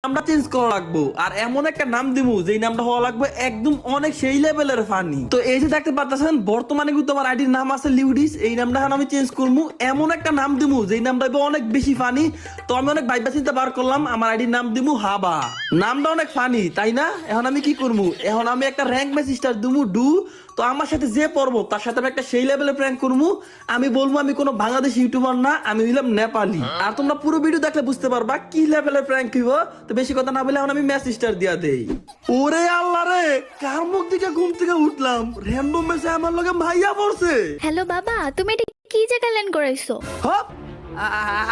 নামটা চেঞ্জ করা লাগবো আর এমন একটা নাম দিমু যেই নামটা হওয়া লাগবে একদম অনেক সেই লেভেলের ফানি। তো এই যে দেখতে পাচ্ছেন বর্তমানে কিন্তু আমার আইডির নাম আছে লিউডিস। এই নামটা এখন আমি চেঞ্জ করবো, এমন একটা নাম দিমু যেই নামটা হবে অনেক বেশি ফানি। তো আমি অনেক ভাইবা চিন্তা বার করলাম, আমার আইডির নাম দিমু হাবা। নামটা অনেক ফানি তাই না? এখন আমি কি করবো, এখন আমি একটা র্যাঙ্ক ম্যাচ স্টার দিমু ডু। তো আমার সাথে যে পড়বো তার সাথে আমি একটা সেই লেভেলে প্র্যাঙ্ক করবো। আমি বলবো আমি কোনো বাংলাদেশি ইউটিউবার না, আমি হইলাম নেপালি। আর তোমরা পুরো ভিডিও দেখলে বুঝতে পারবা কি লেভেলের প্র্যাঙ্ক হইব। তো বেশি কথা না বলে এখন আমি ম্যাচ স্টার দিয়া দেই। ওরে আল্লাহ রে, কার মুখ থেকে ঘুম থেকে উঠলাম, র‍্যান্ডম মেসে আমার লগে ভাইয়া পড়ছে। हेलो बाबा, तुम এটা কি জায়গা ল্যান্ড করাইছো? হপ,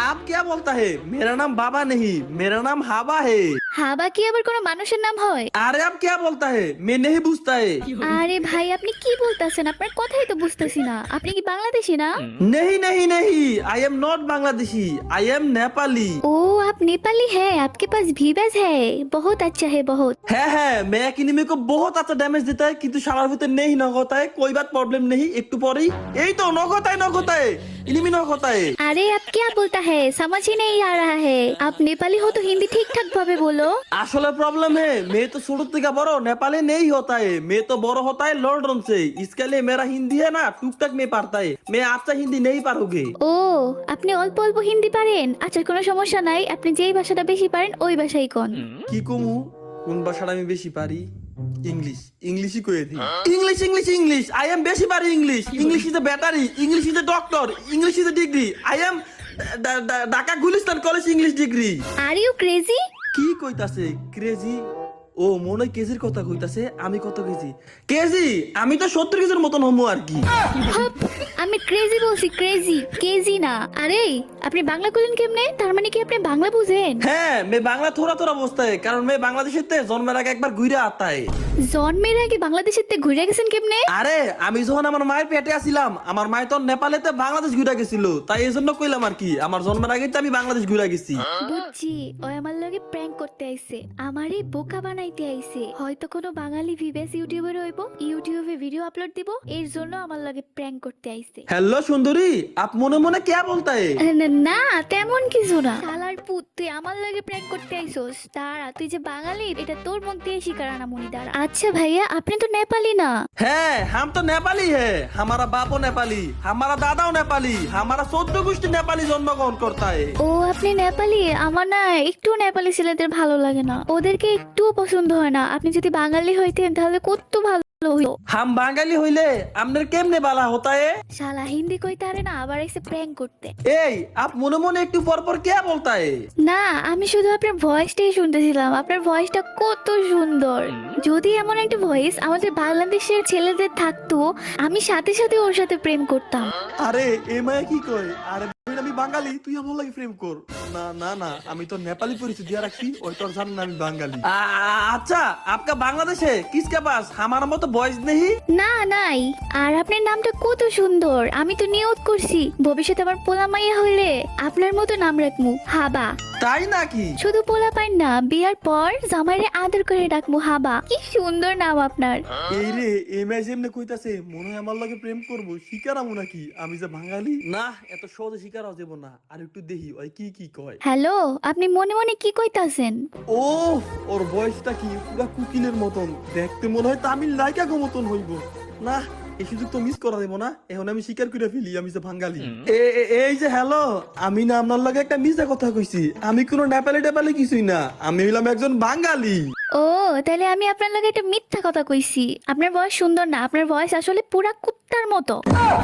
आप क्या बोलता है? मेरा नाम बाबा नहीं, मेरा नाम हाबा है। হাবা কি আবার কোনো মানুষের নাম হয়? अरे आप क्या बोलता है? मैं नहीं बुझता है। আরে ভাই আপনি কি বলতাছেন? আপনার কথাই তো বুঝতেছি না। আপনি কি বাংলাদেশী না? नहीं नहीं नहीं, I am not Bangladeshi, I am Nepali. ओ आप नेपाली है, आपके पास भीबेज है, बहुत अच्छा है बहुत। है मैं एक एनिमी को बहुत अच्छा डैमेज देता है किंतु शालार भीतर नहीं नॉक होता है। कोई बात प्रॉब्लम नहीं, একটু পরেই এই তো নক होता है एनिमी नॉक होता है। अरे आप क्या बोलता है, समझ ही नहीं आ रहा है। आप नेपाली हो तो हिंदी ठीक ठाक भावे बोलो। আসলে प्रॉब्लम है मैं तो शुरू থেকে বড় नेपाली नहीं होता है, मैं तो बड़ा होता है लॉन्डन से। इसके लिए मेरा हिंदी है ना टुक टक में पढ़ता है, मैं आपसे हिंदी नहीं पढ़ोगे। ও আপনি অল্প অল্প হিন্দি পারেন? আচ্ছা কোনো সমস্যা নাই, আপনি যেই ভাষাটা বেশি পারেন ওই ভাষাই কোন। কি কমু, কোন ভাষাটা আমি বেশি পারি? ইংলিশ, ইংলিশই কয়ে দিই। English English English, I am বেশি পারি English. English is a battery, English is a doctor, English is a degree. I am Dhaka Gulistan college English degree. Are you crazy? কি কইতাছে ক্রেজি? ও মনে হয় কেজির কথা কইতাছে। আমি কত কেজি? কেজি আমি তো 70 কেজির মতন হমু আর কি। হপ, আমি ক্রেজি বলছি, ক্রেজি কেজি না। আরে আপনি বাংলা বলেন কেমনে? তার মানে কি আপনি বাংলা বুঝেন? হ্যাঁ मैं বাংলা থোড়া থোড়া বসতে है, কারণ मैं বাংলাদেশের তে জন্মের আগে একবার ঘুরে आता है। জন্মের আগে বাংলাদেশের তে ঘুরে গেছেন কেমনে? আরে আমি যখন আমার মায়ের পেটে আছিলাম, আমার মায় তো নেপালেতে বাংলাদেশ ঘুরে গেছিল, তাই এই জন্য কইলাম আর কি আমার জন্মের আগে তো আমি বাংলাদেশ ঘুরে গেছি। বুঝছি, ওই আমার লগে প্র্যাঙ্ক করতে আইছে, আমারে বোকা বানাইতে আইছে। হয়তো কোনো বাঙালি ভিভেস ইউটিউবার হইব, ইউটিউবে ভিডিও আপলোড দিব, এর জন্য আমার লগে প্র্যাঙ্ক করতে আইছে। হ্যালো সুন্দরী, আপ মনে মনে क्या बोलता है? না তেমন কিছু না। শালার পুত, তুই আমার লগে প্র্যাঙ্ক করতে আইছস? তারা তুই যে বাঙালি এটা তোর মুখ দিয়ে স্বীকার আনা মনি দ্বারা। আচ্ছা ভাইয়া আপনি তো নেপালি না? है हम तो नेपाली है, हमारा बापो नेपाली, हमारा दादाओ नेपाली, हमारा 14 गोष्ठी नेपाली जन्मग्रहण करता है। ও আপনি নেপালি? আমার না একটু নেপালি ছেলেদের ভালো লাগে না, ওদেরকে একটুও পছন্দ হয় না। আপনি যদি বাঙালি হইতেন তাহলে কত ভালো হইতো। हम बांगाली হইলে আমনের কেমনে বালা होता है? শালা হিন্দি কইতে পারে না, আবার এসে প্র্যাঙ্ক করতে। এই आप মনে মনে একটু পর পর क्या बोलता है? না আমি শুধু আপনার ভয়েসটাই শুনতেছিলাম, আপনার ভয়েসটা কত সুন্দর। যদি এমন একটা ভয়েস আমাদের বাংলাদেশের ছেলেদের থাকতো, আমি সাথে সাথে ওর সাথে প্রেম করতাম। আরে এ মায়া কি কয়? আরে আমি বাঙালি, তুই আমার লাগে প্রেম কর। না না না, আমি তো নেপালি পরিচয় দিয়ে রাখছি, ওই তোর জানেন আমি বাঙালি। আচ্ছা আপকা বাংলাদেশে কিসকে পাস আমার মতো বয়স নেই? না নাই। আর আপনার নামটা কত সুন্দর, আমি তো নিয়ত করছি ভবিষ্যতে আমার পোলা মাইয়া হইলে আপনার মতো নাম রাখমু হাবা। তাই নাকি? শুধু পোলা পাইন না, বিয়ার পর জামাইরে আদর করে ডাকমু হাবা। কি সুন্দর নাম আপনার। এই রে এই মায়া যেমনে কইতাছে মনে হয় আমার লাগে প্রেম করবো। শিকারামু নাকি আমি যে বাঙালি? না এত সহজে শিকারাও যাব না, আর একটু দেখি ওই কি কি কয়। হ্যালো, আপনি মনে মনে কি কইতাছেন? ও ওর বয়সটা কি পুরা কুকিলের মতন, দেখতে মনে হয় তামিল নায়িকা গো মতন হইব। না এই সুযোগ তো মিস করা দেব না, এখন আমি স্বীকার করে ফেলি আমি যে বাঙালি। এই যে হ্যালো, আমি না আপনার লগে একটা মিছা কথা কইছি, আমি কোনো নেপালি টেপালি কিছুই না, আমি হইলাম একজন বাঙালি। ও তাহলে আমি আপনার লগে একটা মিথ্যা কথা কইছি। আপনার ভয়েস সুন্দর না, আপনার ভয়েস আসলে পুরা কুত্তার মতো।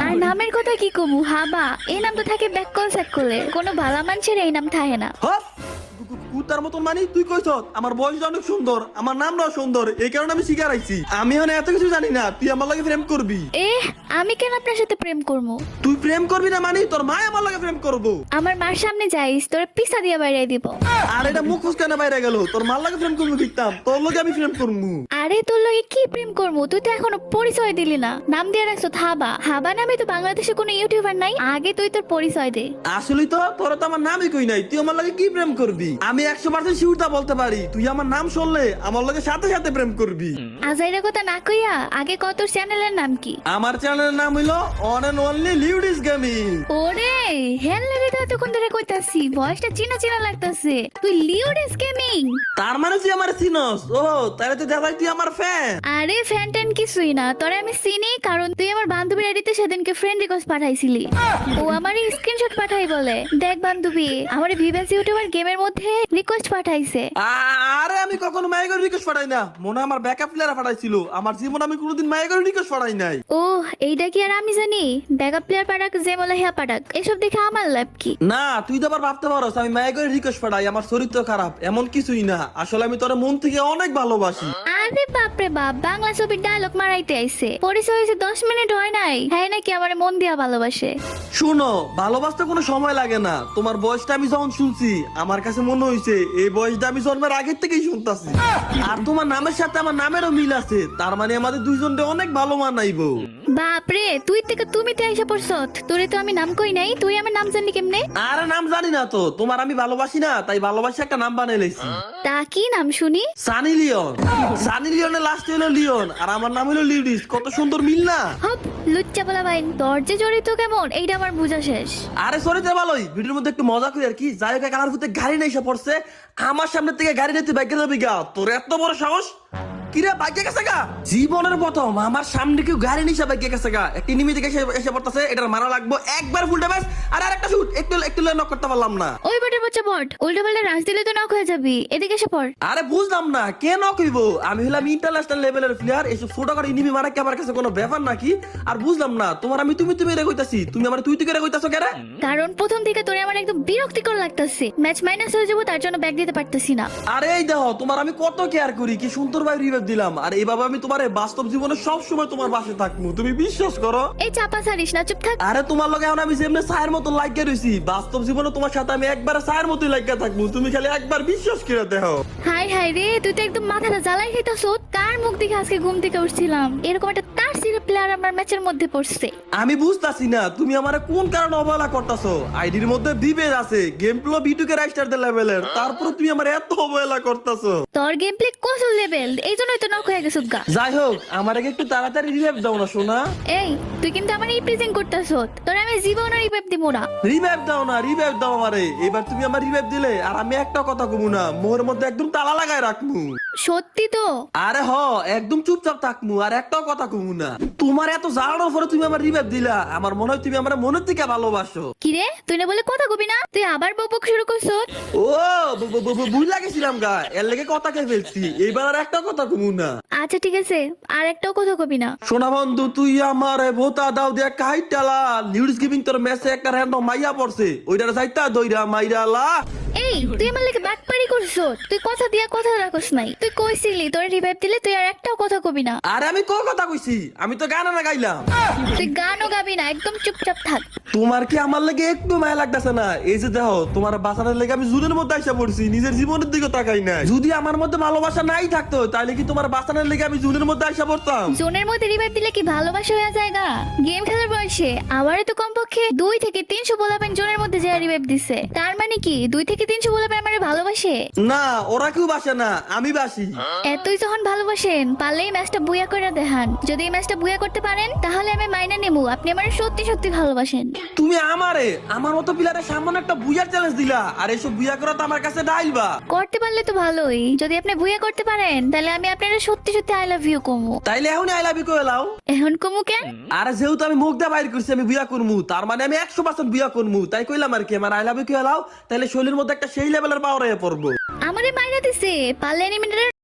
আর নামের কথা কি কমু, হাবা এই নাম তো থাকে ব্যাককল স্যাককলে, কোনো ভালা মানুষের এই নাম থাকে না। হপ, কুতার মতন মানে তুই কইছ আমার বয়সটা অনেক সুন্দর, আমার নামটাও সুন্দর, এই কারণে আমি শিকার আইছি। আমি এখন এত কিছু জানি না, তুই আমার লাগে প্রেম করবি। আমি কেন আপনার সাথে প্রেম করবো? তুই প্রেম করবি না মানে তোর মা আমার লাগে প্রেম করবো। আমার মার সামনে যাইস, তোর পিছা দিয়ে বাইরে দিব। আর এটা মুখ ফুসকানে বাইরে গেল, তোর মার লাগে প্রেম করবো দেখতাম, তোর লগে আমি প্রেম করবো। আরে তোর লগে কি প্রেম করবো? তুই তো এখনো পরিচয় দিলি না, নাম দিয়ে রাখছো হাবা। হাবা নামে তো বাংলাদেশে কোনো ইউটিউবার নাই, আগে তুই তোর পরিচয় দে। আসলে তো তোর তো আমার নামই কই নাই, তুই আমার লাগে কি প্রেম করবি? আমি 100% শিউরতা বলতে পারি তুই আমার নাম শুনলে আমার লগে সাথে সাথে প্রেম করবি। আজাইরা কথা না কইয়া আগে কত চ্যানেলের নাম কি? আমার চ্যানেল চ্যানেলের নাম হইলো অন এন্ড অনলি লিউডিস গেমিং। ওরে হেল লাগে তো এতক্ষণ ধরে কইতাছি, ভয়েসটা চিনা চিনা লাগতাছে। তুই লিওডিস গেমিং? তার মানে তুই আমার চিনস? ও তাহলে তো দেখাই তুই আমার ফ্যান। আরে ফ্যান ট্যান কিছুই না, তোরে আমি চিনি কারণ তুই আমার বান্ধবীর আইডিতে সেদিনকে ফ্রেন্ড রিকোয়েস্ট পাঠাইছিলি। ও আমারই স্ক্রিনশট পাঠাই বলে, দেখ বান্ধবী আমার ভিভেন্স ইউটিউবার গেমের মধ্যে রিকোয়েস্ট পাঠাইছে। আরে আমি কখনো মাইগর রিকোয়েস্ট পাঠাই না, মনে হয় আমার ব্যাকআপ প্লেয়ার পাঠাইছিল। আমার জীবন আমি কোনোদিন মাইগর রিকোয়েস্ট পাঠাই নাই। ও এইটা কি আর আমি জানি? ব্যাকআপ প্লেয়ার পাঠাক যে বলে হ্যাঁ পাঠাক, এসব দেখে আমার লাভ কি? না তুই তো আবার ভাবতে পারস আমি মাইগর রিকোয়েস্ট পাঠাই, আমার চরিত্র খারাপ, এমন কিছুই না। আসলে আমি তোর মন থেকে অনেক ভালোবাসি। আরে বাপরে বাপ, বাংলা ছবির ডায়লগ মারাইতে আইছে। পরিচয় হয়েছে 10 মিনিট হয় নাই, হ্যাঁ নাকি আমার মন দিয়া ভালোবাসে। শুনো, ভালোবাসতে কোনো সময় লাগে না। তোমার বয়সটা আমি যখন শুনছি আমার কাছে মনে হয়েছে এই বয়সটা আমি জন্মের আগের থেকেই শুনতাছি। আর তোমার নামের সাথে আমার নামেরও মিল আছে, তার মানে আমাদের দুইজনকে অনেক ভালো মানাইবো। বাপরে তুই থেকে তুমি তে আইসা পড়ছ, তোরে তো আমি নাম কই নাই, তুই আমার নাম জানলি কেমনে? আরে নাম জানি না তো, তোমার আমি ভালোবাসি না তাই ভালোবাসি একটা নাম বানাই লাইছি। তা কি নাম শুনি? সানি লিওন। সানি লিওনের লাস্ট হলো লিওন আর আমার নাম হলো লিউডিস। কত সুন্দর মিল না? হপ লুচ্চা বলা বাইন, তোর যে জড়িত কেমন এইটা আমার বুঝা শেষ। আরে সরিতে ভালোই, ভিডিওর মধ্যে একটু মজা করি আর কি। যাই হোক, কালার ফুতে গাড়ি নাই এসে পড়ছে আমার সামনে থেকে, গাড়ি নিতে বাইকে যাবি গা? তোর এত বড় সাহস! কিরে বাইকে গেছে গা? জীবনের প্রথম আমার সামনে কেউ গাড়ি নিশা বাইকে গেছে গা। একটি নিমি থেকে এসে পড়তেছে, এটার মারা লাগবো একবার ফুল ড্যামেজ। আর আরেকটা শুট একটু নক করতে পারলাম না। ওই বটের বাচ্চা বট, উল্টো পাল্টা রাজ দিলে তো নক হয়ে যাবি, এদিকে এসে পড়। আরে বুঝলাম না কে নক হইব? আমি হলাম ইন্টারন্যাশনাল লেভেলের প্লেয়ার, এসব ছোট করে ইনিমি মারা কি আমার কাছে কোনো ব্যাপার নাকি? আর বুঝলাম না তোমার আমি তুমি রে কইতাছি, তুমি আমার তুই রে কইতাছো কেন? কারণ প্রথম থেকে তোরে আমার একদম বিরক্তিকর লাগতাছে, ম্যাচ মাইনাস হয়ে যাবো তার জন্য ব্যাক দিতে পারতেছি না। আরে এই দেখো, তোমার আমি কত কেয়ার করি, কি সুন্দর ভাই রিভাইভ দিলাম। আর এইভাবে আমি তোমার বাস্তব জীবনে সব সময় তোমার পাশে থাকবো, তুমি বিশ্বাস করো? এই চাপা ছাড়িস না, চুপ থাক। আরে তোমার লগে এখন আমি যেমনি ছায়ের মতো লাগিয়ে রইছি, বাস্তব জীবনে তোমার সাথে আমি একবার ছায়ের মতোই লাগিয়ে থাকবো, তুমি খালি একবার বিশ্বাস করে দেখো। হাই হাই রে, তুই তো একদম মাথাটা জ্বালাই খাইতাছ। কার মুখ দেখে আজকে ঘুম থেকে উঠছিলাম, এরকম একটা তার সিরে প্লেয়ার আমার ম্যাচের মধ্যে পড়ছে। আমি বুঝতাছি না তুমি আমারে কোন কারণে অবহেলা করতাছো। আইডির মধ্যে বিবেজ আছে, গেম প্লে বিটুকে রাইস্টার দে লেভেলের, তারপর তুমি আমার এত অবহেলা করতাছো। তোর গেম প্লে কসল লেভেল, এই জন্যই তো নক হয়ে গেছ গা। যাই হোক, আমারে একটু তাড়াতাড়ি রিভাইভ দাও না সোনা। এই তুই কিন্তু আমার রিপ্রেজেন্ট করতেছ, তোর আমি জীবন রিপেপ দিব না। রিভাইভ দাও না, রিভাইভ দাও আমারে। এবার তুমি আমার রিভাইভ দিলে আর আমি একটা কথা কমু না, মোর মধ্যে একদম তালা লাগায় রাখমু। সত্যি তো? আরে হ, একদম চুপচাপ থাকমু আর একটাও কথা কমু না। তোমার এত জানানোর পরে তুমি আমার রিভাইভ দিলা, আমার মনে হয় তুমি আমার মনের থেকে ভালোবাসো। কি রে, তুই না বলে কথা কবি না, তুই আবার বকবক শুরু করছ? ও ভুল লাগেছিলাম গা, এর লেগে কথা কে ফেলছি। এইবার আর একটা কথা কমু না। আচ্ছা ঠিক আছে, আর একটাও কথা কবি না। সোনা বন্ধু, তুই আমার ভোতা দাও দিয়া কাইটালা। লিউডিস গেমিং তোর মেসে একটা র‍্যান্ডম মাইয়া পড়ছে, ওইটার যাইতা দইরা মাইরালা। এই তুই আমার লাগে বাটপারি করছ, তুই কথা দিয়া কথা রাখস নাই। তুই কইছিলি তোর রিভাইভ দিলে তুই আর একটাও কথা কবি না। আরে আমি কোন কথা কইছি? আমি তো গান না গাইলাম। তুই গানও গাবি না, একদম চুপচাপ থাক। তোমার কি আমার লাগে একটু মায়া লাগতেছে না? এই যে দেখো, তোমার বাঁচানোর লেগে আমি জুনের মধ্যে আইসা পড়ছি, নিজের জীবনের দিকে তাকাই নাই। যদি আমার মধ্যে ভালোবাসা নাই থাকতো তাহলে কি তোমার বাঁচানোর লেগে আমি জুনের মধ্যে আইসা পড়তাম? জোনের মধ্যে রিভাইভ দিলে কি ভালোবাসা হয়ে যায় গা? গেম খেলার বয়সে আমারে তো কমপক্ষে 2 থেকে 300 বলাবেন জোনের মধ্যে যে রিভাইভ দিছে, তার মানে কি 2 থেকে 300 বলাবেন আমারে ভালোবাসে? না, ওরা কেউ বাসে না, আমি বাসি। এতই যখন ভালোবাসেন পারলেই ম্যাচটা বুয়া করে দেখান। যদি এই ম্যাচটা বুয়া করতে পারেন তাহলে আমি মাইনা নেবো আপনি আমারে সত্যি সত্যি ভালোবাসেন। তুমি আমারে আমার মতো প্লেয়ারের সামনে একটা বুয়ার চ্যালেঞ্জ দিলা, আর এসব বুয়া করা তো আমার কাছে ডাইলবা। করতে পারলে তো ভালোই, যদি আপনি বুয়া করতে পারেন তাহলে আমি আপনারা সত্যি সত্যি আই লাভ ইউ কমু। তাইলে এখন আই লাভ ইউ কই লাও? এখন কমু কেন? আরে যেহেতু আমি মুখ দিয়ে বাইর করছি আমি বিয়া করমু, তার মানে আমি 100% বিয়া করমু, তাই কইলাম আর কি। আমার আই লাভ ইউ কই লাও, তাইলে শরীরের মধ্যে একটা সেই লেভেলের পাওয়ার হয়ে পড়বো। আমারে মাইনা দিছে, পারলে এনিমিটার